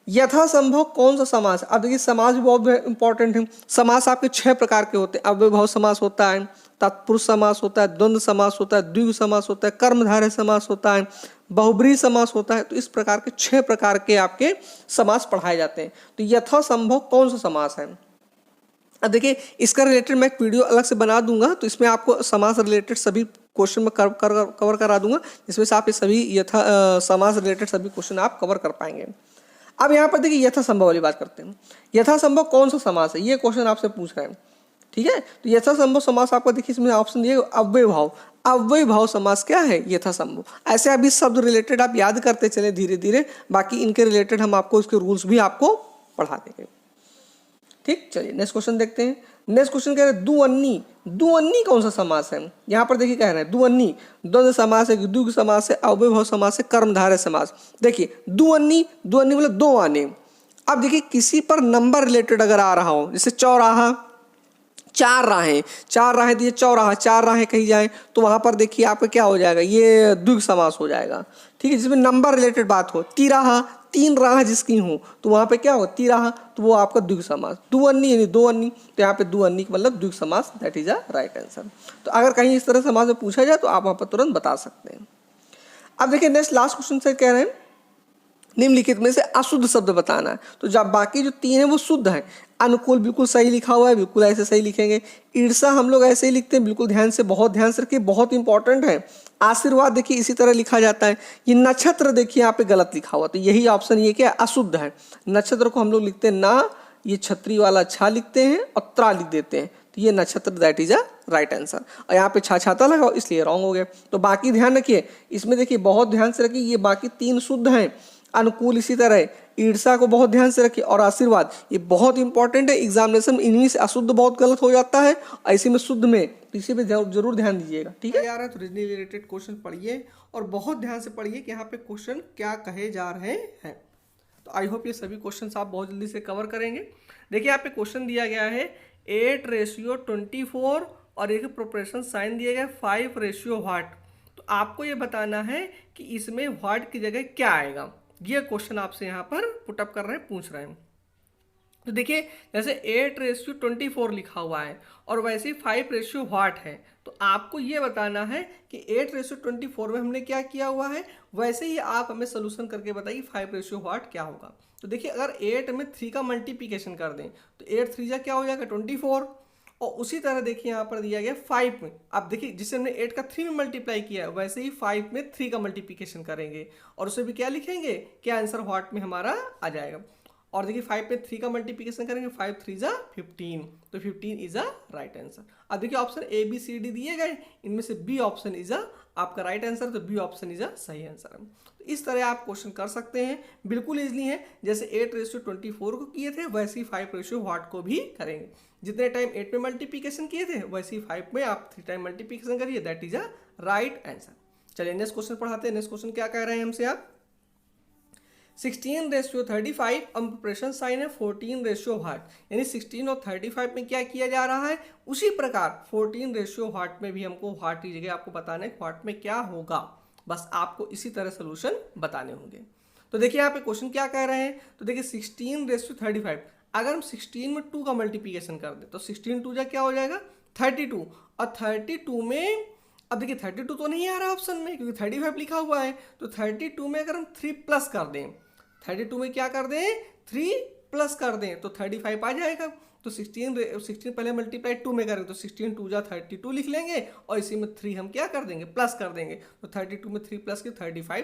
यथासंभव कौन सा समास? अब देखिए समास भी बहुत इंपॉर्टेंट है। समास आपके 6 प्रकार के होते हैं। अव्ययभाव समास होता है, तत्पुरुष समास होता है, द्वंद्व समास होता है, द्विगु समास होता है, कर्मधारय समास होता है, बहुब्रीहि समास होता है। तो इस प्रकार के 6 प्रकार के आपके समास पढ़ाए जाते हैं। तो यथासंभव कौन सा समास है? अब देखिए इसका रिलेटेड मैं एक वीडियो अलग से बना दूंगा, तो इसमें आपको समास रिलेटेड सभी क्वेश्चन में कवर करा दूंगा, जिसमें से आप ये सभी समास रिलेटेड सभी क्वेश्चन आप कवर कर पाएंगे। अब यहाँ पर देखिए यथासंभव वाली बात करते हैं। यथासंभव कौन सा समास है, ये क्वेश्चन आपसे पूछ रहे हैं। ठीक है, तो यथासंभव समास आपको देखिए इसमें ऑप्शन दिए अव्ययभाव। अव्ययभाव समास क्या है? यथासंभव। ऐसे आप इस शब्द रिलेटेड आप याद करते चले धीरे धीरे, बाकी इनके रिलेटेड हम आपको इसके रूल्स भी आपको पढ़ा देंगे। ठीक, चलिए नेक्स्ट क्वेश्चन देखते हैं। नेक्स्ट क्वेश्चन कह रहे हैं दुअन्नी, दुअन्नी कौन सा समास है? यहाँ पर देखिए कह रहे हैं दुअन्नी द्वंद्व समास है, द्विगु समास है, अव्ययभाव समास है, कर्मधारय समास। देखिए दुअन्नी, दुअन्नी मतलब दो आने। अब देखिए किसी पर नंबर रिलेटेड अगर आ रहा हो, जैसे चौराहा, चार राहें, चार राहें दिए चौराहा, चार राहें कही जाए तो वहां पर देखिए आपका क्या हो जाएगा, ये द्विगु समास हो जाएगा, ठीक है। जिसमें नंबर रिलेटेड बात हो, तिराहा, तीन राह जिसकी हो तो वहां पे क्या हो, तिराहा, तो वो आपका द्विगु समास। दुअन्नी यानी दो अन्नी, तो यहाँ पे दुअन्नी मतलब द्विगु समास, that is a right answer. तो अगर कहीं इस तरह समास में पूछा जाए तो आप वहां पर तुरंत बता सकते हैं। अब देखिए नेक्स्ट लास्ट क्वेश्चन से कह रहे हैं निम्नलिखित में से अशुद्ध शब्द बताना है। तो जब बाकी जो तीन है वो शुद्ध है। अनुकूल बिल्कुल सही लिखा हुआ है, बिल्कुल ऐसे सही लिखेंगे। ईर्षा हम लोग ऐसे ही लिखते हैं, बिल्कुल ध्यान से, बहुत ध्यान से रखिए, बहुत इंपॉर्टेंट है। आशीर्वाद देखिए इसी तरह लिखा जाता है। ये नक्षत्र देखिए यहाँ पे गलत लिखा हुआ, तो यही ऑप्शन ये क्या अशुद्ध है। नक्षत्र को हम लोग लिखते हैं ना, ये छतरी वाला छा लिखते हैं और त्रा लिख देते हैं, तो ये नक्षत्र that is a right answer. और यहाँ पे छा छाता लगा इसलिए रॉन्ग हो गया। तो बाकी ध्यान रखिए, इसमें देखिए बहुत ध्यान से रखिए, ये बाकी तीन शुद्ध हैं। अनुकूल इसी तरह, ईर्षा को बहुत ध्यान से रखिए, और आशीर्वाद ये बहुत इंपॉर्टेंट है। एग्जामिनेशन में इनमें से अशुद्ध बहुत गलत हो जाता है, ऐसे में शुद्ध में, तो इसी पे जरूर ध्यान दीजिएगा, ठीक है यार। तो रीजनिंग रिलेटेड क्वेश्चन पढ़िए और बहुत ध्यान से पढ़िए कि यहाँ पे क्वेश्चन क्या कहे जा रहे हैं। तो आई होप ये सभी क्वेश्चन आप बहुत जल्दी से कवर करेंगे। देखिए यहाँ पे क्वेश्चन दिया गया है 8:24 और एक प्रोपोर्शन साइन दिया गया 5:व्हाट। तो आपको ये बताना है कि इसमें व्हाट की जगह क्या आएगा। ये क्वेश्चन आपसे यहाँ पर पुटअप कर रहे हैं, पूछ रहे हैं। तो देखिए जैसे 8:24 लिखा हुआ है और वैसे ही 5:व्हाट है, तो आपको ये बताना है कि 8:24 में हमने क्या किया हुआ है, वैसे ही आप हमें सोल्यूशन करके बताइए 5:व्हाट क्या होगा। तो देखिए अगर 8 में 3 का मल्टीप्लिकेशन कर दें तो 8 3 जा क्या हो जाएगा 24, और उसी तरह देखिए यहाँ पर दिया गया 5 में। अब देखिए जिसे हमने 8 का 3 में मल्टीप्लाई किया है, वैसे ही 5 में 3 का मल्टीप्लिकेशन करेंगे और उसे भी क्या लिखेंगे, क्या आंसर व्हाट में हमारा आ जाएगा। और देखिए 5 पे 3 का मल्टीप्लिकेशन करेंगे, 5 3 जा 15, तो 15 इज अ राइट आंसर। अब देखिए option A B C D दिए गए, इनमें से बी ऑप्शन इज अ आपका राइट आंसर, तो बी ऑप्शन इज अ सही आंसर है। तो इस तरह आप क्वेश्चन कर सकते हैं, बिल्कुल इजली है। जैसे 8:24 को किए थे वैसे ही 5:व्हाट को भी करेंगे। जितने टाइम 8 में मल्टीप्लिकेशन किए थे वैसे ही 5 में आप 3 टाइम मल्टीप्लिकेशन करिए, that is a right answer. चलिए नेक्स्ट क्वेश्चन पढ़ाते हैं। नेक्स्ट क्वेश्चन क्या कह रहे हैं हमसे आप, 16:35 प्रोपोर्शन साइन है 14:व्हाट, यानी 16 और 35 में क्या किया जा रहा है, उसी प्रकार 14:व्हाट में भी हमको व्हाट की जगह आपको बताना है व्हाट में क्या होगा। बस आपको इसी तरह सोल्यूशन बताने होंगे। तो देखिए यहाँ पे क्वेश्चन क्या कह रहे हैं, तो देखिए 16:35, अगर हम 16 में 2 का मल्टीप्लिकेशन कर दें तो 16 2 जा क्या हो जाएगा 32, और 32 में अब देखिए 32 तो नहीं आ रहा ऑप्शन में क्योंकि 35 लिखा हुआ है, तो 32 में अगर हम 3 प्लस कर दें, 32 में क्या कर दें 3 प्लस कर दें तो 35 आ जाएगा। तो 16 पहले मल्टीप्लाई 2 में करें तो 16 2 जा 32 लिख लेंगे और इसी में 3 हम क्या कर देंगे प्लस कर देंगे, तो 32 में 3 प्लस के 35,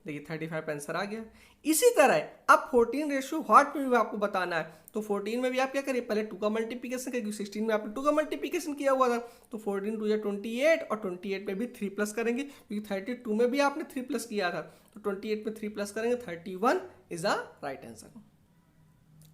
देखिए 35 आंसर आ गया। इसी तरह अब 14:व्हाट में भी आपको बताना है, तो 14 में भी आप क्या करिए पहले 2 का मल्टीप्लिकेशन करिए, 16 में आपने 2 का मल्टीप्लिकेशन किया हुआ था, तो 14 2 जा 28 और 28 में भी 3 प्लस करेंगे क्योंकि 32 में भी आपने 3 प्लस किया था, तो 28 में 3 प्लस करेंगे 31 इज अ राइट आंसर।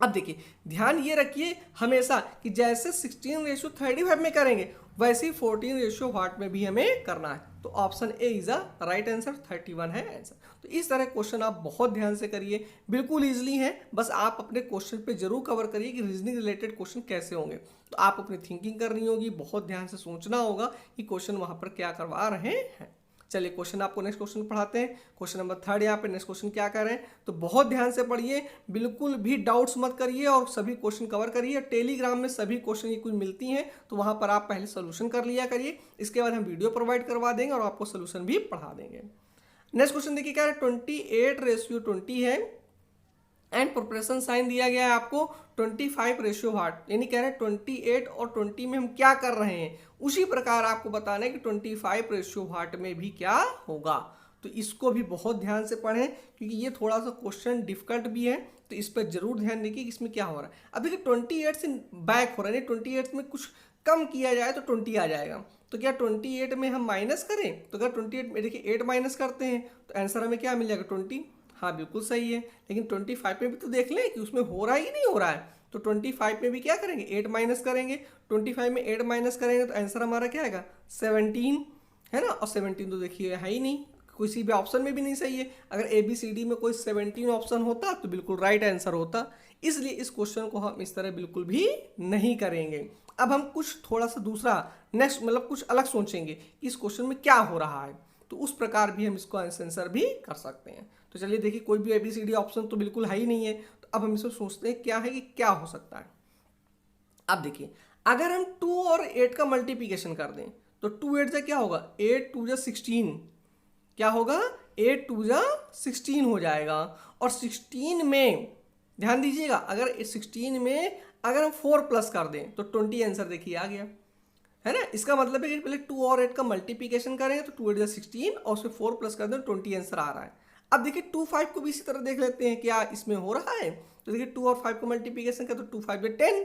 अब देखिए ध्यान ये रखिए हमेशा कि जैसे 16:35 में करेंगे वैसे ही 14:व्हाट में भी हमें करना है, तो option A is a right answer, 31 है आंसर। तो इस तरह क्वेश्चन आप बहुत ध्यान से करिए, बिल्कुल इजीली है। बस आप अपने क्वेश्चन पे जरूर कवर करिए कि रीजनिंग रिलेटेड क्वेश्चन कैसे होंगे, तो आप अपनी थिंकिंग करनी होगी, बहुत ध्यान से सोचना होगा कि क्वेश्चन वहां पर क्या करवा रहे हैं। चलिए क्वेश्चन आपको नेक्स्ट क्वेश्चन पढ़ाते हैं। क्वेश्चन नंबर 3 यहाँ पे नेक्स्ट क्वेश्चन क्या कर रहे हैं, तो बहुत ध्यान से पढ़िए, बिल्कुल भी डाउट्स मत करिए और सभी क्वेश्चन कवर करिए। टेलीग्राम में सभी क्वेश्चन की कुछ मिलती हैं तो वहां पर आप पहले सोल्यूशन कर लिया करिए, इसके बाद हम वीडियो प्रोवाइड करवा देंगे और आपको सोल्यूशन भी पढ़ा देंगे। नेक्स्ट क्वेश्चन देखिए क्या है, 28:20 है एंड प्रोपोर्शन साइन दिया गया है आपको 25:व्हाट, यानी कह रहे हैं 28 और 20 में हम क्या कर रहे हैं, उसी प्रकार आपको बताना है कि 25:व्हाट में भी क्या होगा। तो इसको भी बहुत ध्यान से पढ़ें क्योंकि ये थोड़ा सा क्वेश्चन डिफिकल्ट भी है, तो इस पर जरूर ध्यान देखिए कि इसमें क्या हो रहा है। अब देखिए 28 से बैक हो रहा है, 28 में कुछ कम किया जाए तो 20 आ जाएगा, तो क्या 28 में हम माइनस करें, तो अगर 28 में देखिए 8 माइनस करते हैं तो आंसर हमें क्या मिल जाएगा 20। हाँ बिल्कुल सही है, लेकिन 25 में भी तो देख लें कि उसमें हो रहा है कि नहीं हो रहा है। तो 25 में भी क्या करेंगे 8 माइनस करेंगे, 25 में 8 माइनस करेंगे तो आंसर हमारा क्या आएगा 17, है ना। और 17 तो देखिए है ही नहीं, किसी भी ऑप्शन में भी नहीं सही है। अगर ABCD में कोई 17 ऑप्शन होता तो बिल्कुल राइट आंसर होता, इसलिए इस क्वेश्चन को हम इस तरह बिल्कुल भी नहीं करेंगे। अब हम कुछ थोड़ा सा दूसरा नेक्स्ट मतलब कुछ अलग सोचेंगे कि इस क्वेश्चन में क्या हो रहा है, तो उस प्रकार भी हम इसको आंसर भी कर सकते हैं। तो चलिए देखिए, कोई भी ABCD ऑप्शन तो बिल्कुल है ही नहीं है, तो अब हम इसको सोचते हैं क्या है कि क्या हो सकता है। अब देखिए, अगर हम 2 और 8 का मल्टीप्लिकेशन कर दें तो 2 8 जा क्या होगा 8 2 जा 16, क्या होगा 8 2 जा 16 हो जाएगा। और 16 में ध्यान दीजिएगा, अगर 16 में अगर हम 4 प्लस कर दें तो 20 आंसर देखिए आ गया, है ना। इसका मतलब है कि पहले 2 और 8 का मल्टीप्लिकेशन करेंगे तो 2 8 जा 16 और उसमें 4 प्लस कर दें 20 आंसर आ रहा है। अब देखिए 2 5 को भी इसी तरह देख लेते हैं क्या इसमें हो रहा है। तो देखिए 2 और 5 को मल्टीप्लिकेशन करें तो 2 5 जा 10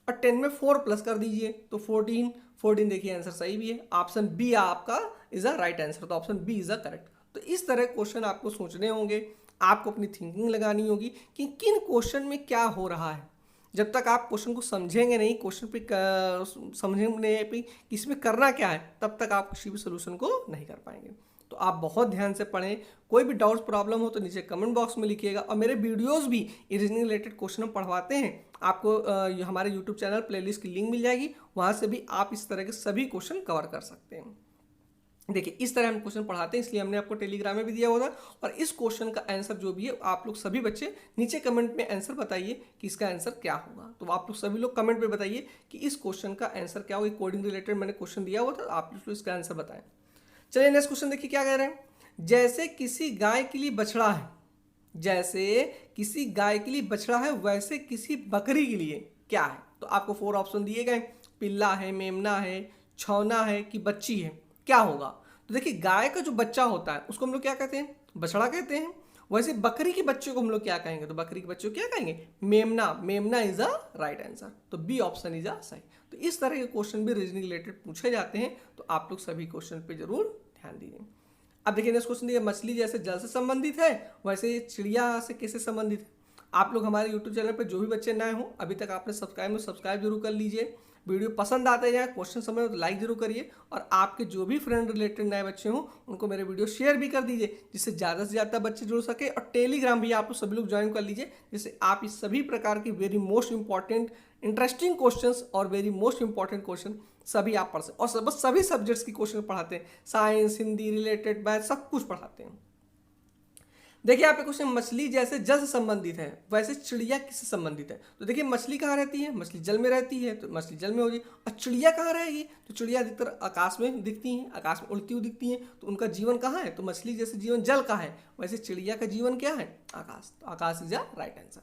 और 10 में 4 प्लस कर दीजिए तो 14, 14 देखिए आंसर सही भी है, ऑप्शन बी आपका इज अ राइट आंसर, तो option B is a correct. तो इस तरह क्वेश्चन आपको सोचने होंगे, आपको अपनी थिंकिंग लगानी होगी कि किन क्वेश्चन में क्या हो रहा है। जब तक आप क्वेश्चन को समझेंगे नहीं, क्वेश्चन पे समझने पे इसमें करना क्या है, तब तक आप किसी भी सोल्यूशन को नहीं कर पाएंगे। तो आप बहुत ध्यान से पढ़ें, कोई भी डाउट्स प्रॉब्लम हो तो नीचे कमेंट बॉक्स में लिखिएगा। और मेरे वीडियोस भी रीजनिंग रिलेटेड क्वेश्चन हम पढ़वाते हैं, आपको हमारे यूट्यूब चैनल प्लेलिस्ट की लिंक मिल जाएगी, वहाँ से भी आप इस तरह के सभी क्वेश्चन कवर कर सकते हैं। देखिए इस तरह हम क्वेश्चन पढ़ाते हैं, इसलिए हमने आपको टेलीग्राम में भी दिया हुआ था। और इस क्वेश्चन का आंसर जो भी है, आप लोग सभी बच्चे नीचे कमेंट में आंसर बताइए कि इसका आंसर क्या होगा। तो आप लोग सभी लोग कमेंट में बताइए कि इस क्वेश्चन का आंसर क्या होगा। कोडिंग रिलेटेड मैंने क्वेश्चन दिया हुआ था, आप लोग इसका आंसर बताएं। चलिए नेक्स्ट क्वेश्चन देखिए क्या कह रहे हैं। जैसे किसी गाय के लिए बछड़ा है, जैसे किसी गाय के लिए बछड़ा है वैसे किसी बकरी के लिए क्या है। तो आपको 4 ऑप्शन दिए गए, पिल्ला है, मेमना है, छौना है कि बच्ची है, क्या होगा। तो देखिए गाय का जो बच्चा होता है उसको हम लोग क्या कहते हैं, बछड़ा कहते हैं। वैसे बकरी के बच्चे को हम लोग क्या कहेंगे, तो बकरी के बच्चे को क्या कहेंगे, मेमना। मेमना इज अ राइट आंसर, तो बी ऑप्शन इज अ सही। तो इस तरह के क्वेश्चन भी रीजनिंग रिलेटेड पूछे जाते हैं, तो आप लोग सभी क्वेश्चन पे जरूर ध्यान दीजिए। अब देखिए नेक्स्ट क्वेश्चन देखिए, मछली जैसे जल से संबंधित है वैसे चिड़िया से कैसे संबंधित है। आप लोग हमारे यूट्यूब चैनल पर जो भी बच्चे नए हों, अभी तक आपने सब्सक्राइब जरूर कर लीजिए। वीडियो पसंद आते जाए, क्वेश्चन समझ तो लाइक जरूर करिए, और आपके जो भी फ्रेंड रिलेटेड नए बच्चे हों उनको मेरे वीडियो शेयर भी कर दीजिए, जिससे ज़्यादा से ज़्यादा बच्चे जुड़ सके। और टेलीग्राम भी आप लोग सभी लोग ज्वाइन कर लीजिए, जिससे आप इस सभी प्रकार की very most important interesting questions और वेरी मोस्ट इंपॉर्टेंट क्वेश्चन सभी आप पढ़ सकते। और बस सभी सब्जेक्ट्स की क्वेश्चन पढ़ाते हैं, साइंस, हिंदी रिलेटेड, मैथ, सब कुछ पढ़ाते हैं। देखिए यहाँ पे क्वेश्चन, मछली जैसे जल से संबंधित है वैसे चिड़िया किससे संबंधित है। तो देखिए मछली कहाँ रहती है, मछली जल में रहती है, तो मछली जल में होगी। और चिड़िया कहाँ रहेगी, तो चिड़िया अधिकतर आकाश में दिखती हैं, आकाश में उड़ती हुई दिखती हैं, तो उनका जीवन कहाँ है, तो मछली जैसे जीवन जल का है वैसे चिड़िया का जीवन क्या है, आकाश। तो आकाश इज अ राइट आंसर।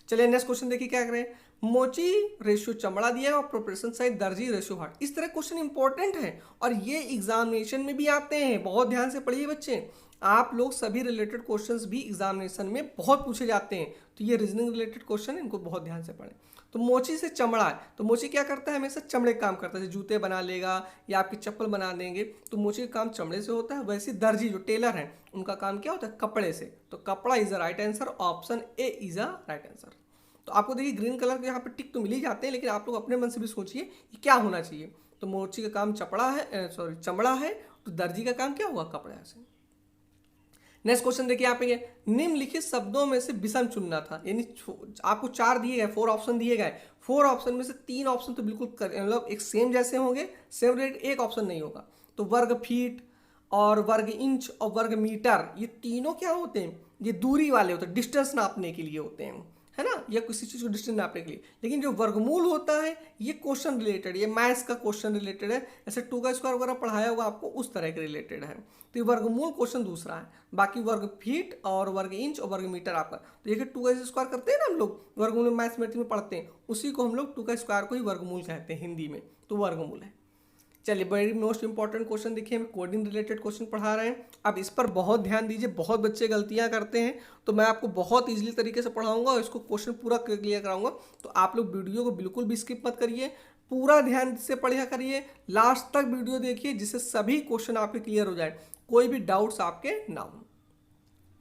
चलिए नेक्स्ट क्वेश्चन देखिए क्या करें। मोची रेशियो चमड़ा दिया और प्रोपोर्शन साइज दर्जी रेशियो हार्ट। इस तरह क्वेश्चन इंपॉर्टेंट है और ये एग्जामिनेशन में भी आते हैं, बहुत ध्यान से पढ़िए बच्चे। आप लोग सभी रिलेटेड क्वेश्चंस भी एग्जामिनेशन में बहुत पूछे जाते हैं, तो ये रीजनिंग रिलेटेड क्वेश्चन है, इनको बहुत ध्यान से पढ़ें। तो मोची से चमड़ा है, तो मोची क्या करता है, हमेशा चमड़े का काम करता है, जैसे जूते बना लेगा या आपकी चप्पल बना देंगे, तो मोची का काम चमड़े से होता है। वैसे दर्जी जो टेलर हैं उनका काम क्या होता है, कपड़े से। तो कपड़ा is a right answer, option A is a right answer. तो आपको देखिए ग्रीन कलर के यहाँ पे टिक तो मिल ही जाते हैं, लेकिन आप लोग अपने मन से भी सोचिए कि क्या होना चाहिए। तो मोची का काम चपड़ा है, सॉरी चमड़ा है, तो दर्जी का काम क्या हुआ, कपड़ा से। नेक्स्ट क्वेश्चन देखिए यहाँ पे, निम्नलिखित शब्दों में से विषम चुनना था। यानी आपको 4 दिए गए, 4 ऑप्शन दिए गए, 4 ऑप्शन में से 3 ऑप्शन तो बिल्कुल मतलब एक सेम जैसे होंगे, सेम रेट, एक ऑप्शन नहीं होगा। तो वर्ग फीट और वर्ग इंच और वर्ग मीटर, ये तीनों क्या होते हैं, ये दूरी वाले होते हैं, डिस्टेंस नापने के लिए होते हैं, है ना, या किसी चीज़ को डिस्टेंस नापने के लिए। लेकिन जो वर्गमूल होता है ये क्वेश्चन रिलेटेड, ये मैथ्स का क्वेश्चन रिलेटेड है, जैसे 2 का स्क्वायर वगैरह पढ़ाया होगा आपको, उस तरह के रिलेटेड है। तो ये वर्गमूल क्वेश्चन दूसरा है। बाकी वर्ग फीट और वर्ग इंच और वर्ग मीटर आपका, तो ये 2 का स्क्वायर करते हैं ना हम लोग, वर्गमूल मैथमेटिक्स में पढ़ते हैं, उसी को हम लोग 2 का स्क्वायर को ही वर्गमूल कहते हैं हिंदी में, तो वर्गमूल है। चलिए वेरी मोस्ट इंपॉर्टेंट क्वेश्चन देखिए, हम कोडिंग रिलेटेड क्वेश्चन पढ़ा रहे हैं। अब इस पर बहुत ध्यान दीजिए, बहुत बच्चे गलतियां करते हैं, तो मैं आपको बहुत इजीली तरीके से पढ़ाऊंगा और इसको क्वेश्चन पूरा क्लियर कराऊंगा। तो आप लोग वीडियो को बिल्कुल भी स्किप मत करिए, पूरा ध्यान से पढ़ा करिए, लास्ट तक वीडियो देखिए, जिससे सभी क्वेश्चन आपके क्लियर हो जाए, कोई भी डाउट्स आपके ना हो।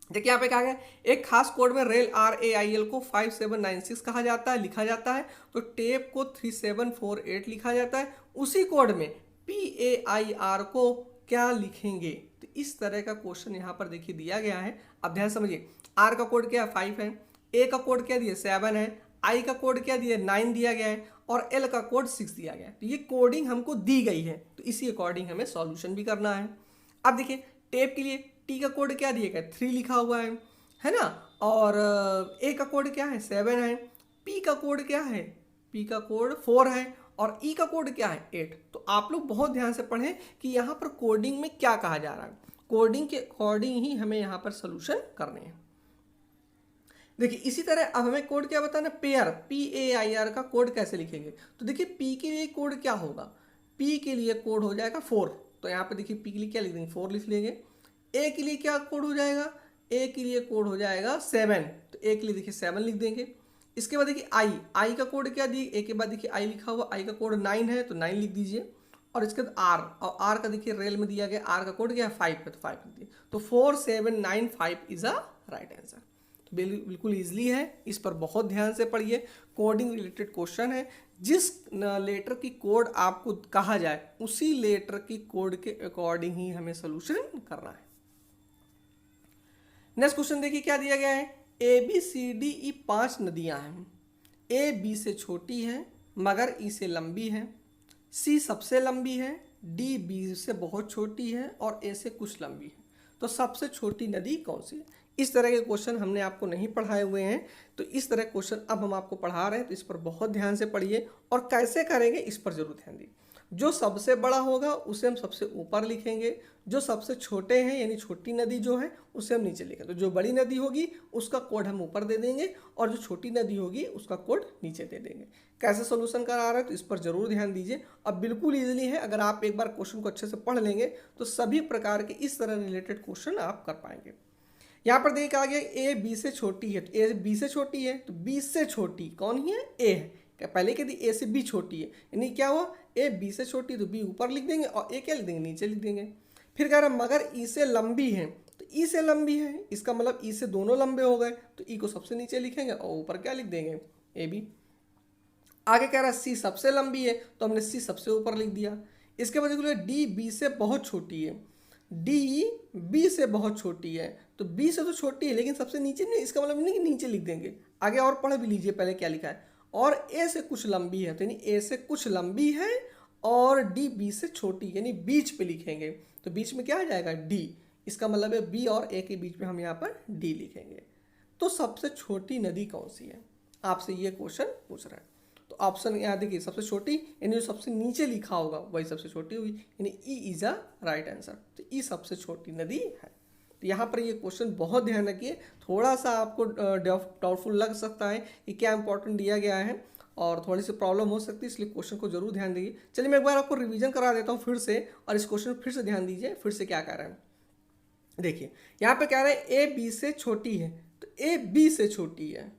देखिए यहाँ पे क्या है, एक खास कोड में रेल RAIL को 5796 कहा जाता है, लिखा जाता है। तो टेप को 3748 लिखा जाता है। उसी कोड में PAIR को क्या लिखेंगे? तो इस तरह का क्वेश्चन यहाँ पर देखिए दिया गया है। अब ध्यान समझिए, R का कोड क्या है 5 है, A का कोड क्या दिया 7 है, I का कोड क्या दिया 9 दिया गया है और L का कोड 6 दिया गया है। तो ये कोडिंग हमको दी गई है, तो इसी अकॉर्डिंग हमें सॉल्यूशन भी करना है। अब देखिए टेप के लिए T का कोड क्या दिया गया 3 लिखा हुआ है ना, और A का कोड क्या है 7 है, P का कोड क्या है, P का कोड 4 है और E का कोड क्या है 8। तो आप लोग बहुत ध्यान से पढ़ें कि यहाँ पर कोडिंग में क्या कहा जा रहा है, कोडिंग के अकॉर्डिंग ही हमें यहाँ पर सोल्यूशन करने हैं। देखिए इसी तरह अब हमें कोड क्या बताना, पेयर PAIR का कोड कैसे लिखेंगे? तो देखिए P के लिए कोड क्या होगा, P के लिए कोड हो जाएगा 4। तो यहाँ पे देखिए P के लिए क्या लिख देंगे 4 लिख लेंगे। A के लिए क्या कोड हो जाएगा, A के लिए कोड हो जाएगा 7। तो A के लिए देखिए 7 लिख देंगे। इसके बाद देखिए I का कोड क्या दिए, A के बाद देखिए I लिखा हुआ, I का कोड 9 है तो 9 लिख दीजिए। और इसके बाद R, और R का देखिए रेल में दिया गया, R का कोड क्या है 5 है तो 5 लिख दिए। तो 4795 इज अ राइट आंसर। तो बिल्कुल ईजिली है, इस पर बहुत ध्यान से पढ़िए। कोडिंग रिलेटेड क्वेश्चन है, जिस लेटर की कोड आपको कहा जाए उसी लेटर की कोड के अकॉर्डिंग ही हमें सोल्यूशन करना है। नेक्स्ट क्वेश्चन देखिए क्या दिया गया है, ABCDE 5 नदियां हैं। A B से छोटी है मगर E से लंबी है, C सबसे लंबी है, D B से बहुत छोटी है और A से कुछ लंबी है। तो सबसे छोटी नदी कौन सी है? इस तरह के क्वेश्चन हमने आपको नहीं पढ़ाए हुए हैं, तो इस तरह क्वेश्चन अब हम आपको पढ़ा रहे हैं, तो इस पर बहुत ध्यान से पढ़िए और कैसे करेंगे इस पर जरूर ध्यान दीजिए। जो सबसे बड़ा होगा उसे हम सबसे ऊपर लिखेंगे, जो सबसे छोटे हैं यानी छोटी नदी जो है उसे हम नीचे लिखेंगे। तो जो बड़ी नदी होगी उसका कोड हम ऊपर दे देंगे और जो छोटी नदी होगी उसका कोड नीचे दे देंगे। कैसे सोल्यूशन करा रहे हैं तो इस पर जरूर ध्यान दीजिए। अब बिल्कुल ईजिली है, अगर आप एक बार क्वेश्चन को अच्छे से पढ़ लेंगे तो सभी प्रकार के इस तरह रिलेटेड क्वेश्चन आप कर पाएंगे। यहाँ पर देखिए कहा गया A B से छोटी है, तो A B से छोटी है तो B से छोटी कौन ही है, A है। क्या पहले कह दी A से B छोटी है, यानी क्या हुआ A B से छोटी है तो B ऊपर लिख देंगे और A क्या लिख देंगे नीचे लिख देंगे। फिर कह रहा है मगर E से लंबी है, तो E से लंबी है इसका मतलब E से दोनों लंबे हो गए, तो E को सबसे नीचे लिखेंगे और ऊपर क्या लिख देंगे AB। आगे कह रहा है C सबसे लंबी है तो हमने C सबसे ऊपर लिख दिया। इसके बाद D B से बहुत छोटी है, D B से बहुत छोटी है, तो B से तो छोटी है लेकिन सबसे नीचे नहीं, इसका मतलब नहीं कि नीचे लिख देंगे। आगे और पढ़ भी लीजिए पहले क्या लिखा है, और A से कुछ लंबी है, तो यानी A से कुछ लंबी है और D B से छोटी यानी बीच पे लिखेंगे, तो बीच में क्या आ जाएगा D। इसका मतलब है B और A के बीच में हम यहाँ पर D लिखेंगे। तो सबसे छोटी नदी कौन सी है, आपसे ये क्वेश्चन पूछ रहा है। तो ऑप्शन यहाँ देखिए सबसे छोटी यानी जो सबसे नीचे लिखा होगा वही सबसे छोटी हुई, यानी E is a right answer. तो ई सबसे छोटी नदी है। तो यहाँ पर ये क्वेश्चन बहुत ध्यान रखिए, थोड़ा सा आपको डाउटफुल लग सकता है कि क्या इंपॉर्टेंट दिया गया है और थोड़ी सी प्रॉब्लम हो सकती है, इसलिए क्वेश्चन को जरूर ध्यान दीजिए। चलिए मैं एक बार आपको रिवीजन करा देता हूँ फिर से, और इस क्वेश्चन पर फिर से ध्यान दीजिए फिर से क्या कह रहे हैं। देखिए यहाँ पे कह रहे हैं ए बी से छोटी है, तो ए बी से छोटी है,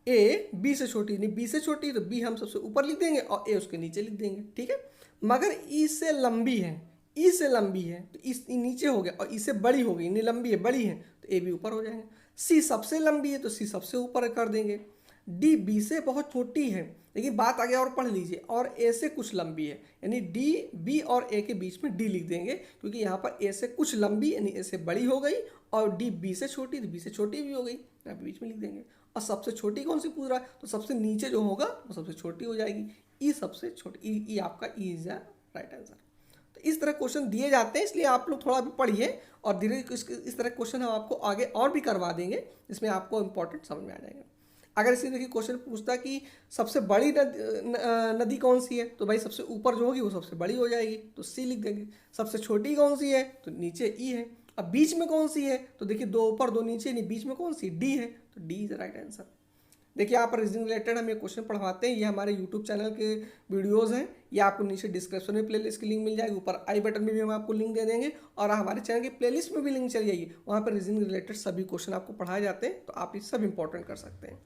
ए बी से छोटी नहीं, बी से छोटी है तो बी हम सबसे ऊपर लिख देंगे और ए उसके नीचे लिख देंगे, ठीक है। मगर ई से लंबी है, ई से लंबी है तो इस नीचे हो गया, और ई से बड़ी हो गई यानी लंबी है बड़ी है तो ए भी ऊपर हो जाएंगे। सी सबसे लंबी है तो सी सबसे ऊपर कर देंगे। डी बी से बहुत छोटी है, लेकिन बात आगे और पढ़ लीजिए, और ए से कुछ लंबी है यानी डी बी और ए के बीच में डी लिख देंगे, क्योंकि यहाँ पर ए से कुछ लंबी यानी ए से बड़ी हो गई और डी बी से छोटी तो बी से छोटी भी हो गई, यहाँ पे बीच में लिख देंगे। और सबसे छोटी कौन सी पूछ रहा है, तो सबसे नीचे जो होगा वो सबसे छोटी हो जाएगी, ई सबसे छोटी, ई आपका E is the right answer. तो इस तरह क्वेश्चन दिए जाते हैं, इसलिए आप लोग थोड़ा भी पढ़िए और धीरे इस तरह क्वेश्चन हम आपको आगे और भी करवा देंगे, इसमें आपको इंपॉर्टेंट समझ में आ जाएगा। अगर इसी देखिए क्वेश्चन पूछता कि सबसे बड़ी नदी कौन सी है, तो भाई सबसे ऊपर जो होगी वो सबसे बड़ी हो जाएगी तो सी लिख देंगे। सबसे छोटी कौन सी है, तो नीचे ई है। अब बीच में कौन सी है, तो देखिए दो ऊपर दो नीचे, नहीं बीच में कौन सी, डी है, तो D is the right answer. देखिए यहाँ पर रीजनिंग रिलेटेड हम ये क्वेश्चन पढ़वाते हैं, ये हमारे यूट्यूब चैनल के वीडियोस हैं, ये आपको नीचे डिस्क्रिप्शन में प्लेलिस्ट की लिंक मिल जाएगी, ऊपर आई बटन में भी हम आपको लिंक दे देंगे, और हमारे चैनल की प्लेलिस्ट में भी लिंक चली जाएगी, वहाँ पर रीजनिंग रिलेटेड सभी क्वेश्चन आपको पढ़ाए जाते हैं, तो आप ये सब इंपॉर्टेंट कर सकते हैं।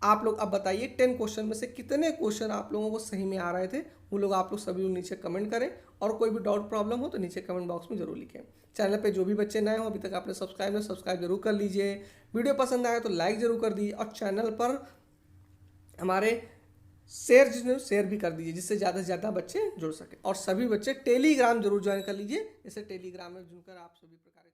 आप लोग अब बताइए 10 क्वेश्चन में से कितने क्वेश्चन आप लोगों को सही में आ रहे थे, वो लोग आप लोग सभी लोग नीचे कमेंट करें। और कोई भी डाउट प्रॉब्लम हो तो नीचे कमेंट बॉक्स में जरूर लिखें। चैनल पे जो भी बच्चे नए हो, अभी तक आपने सब्सक्राइब जरूर कर लीजिए। वीडियो पसंद आया तो लाइक जरूर कर दीजिए और चैनल पर हमारे शेयर भी कर दीजिए, जिससे ज़्यादा से ज़्यादा बच्चे जुड़ सके। और सभी बच्चे टेलीग्राम जरूर ज्वाइन कर लीजिए, जैसे टेलीग्राम में जुड़कर आप सभी प्रकार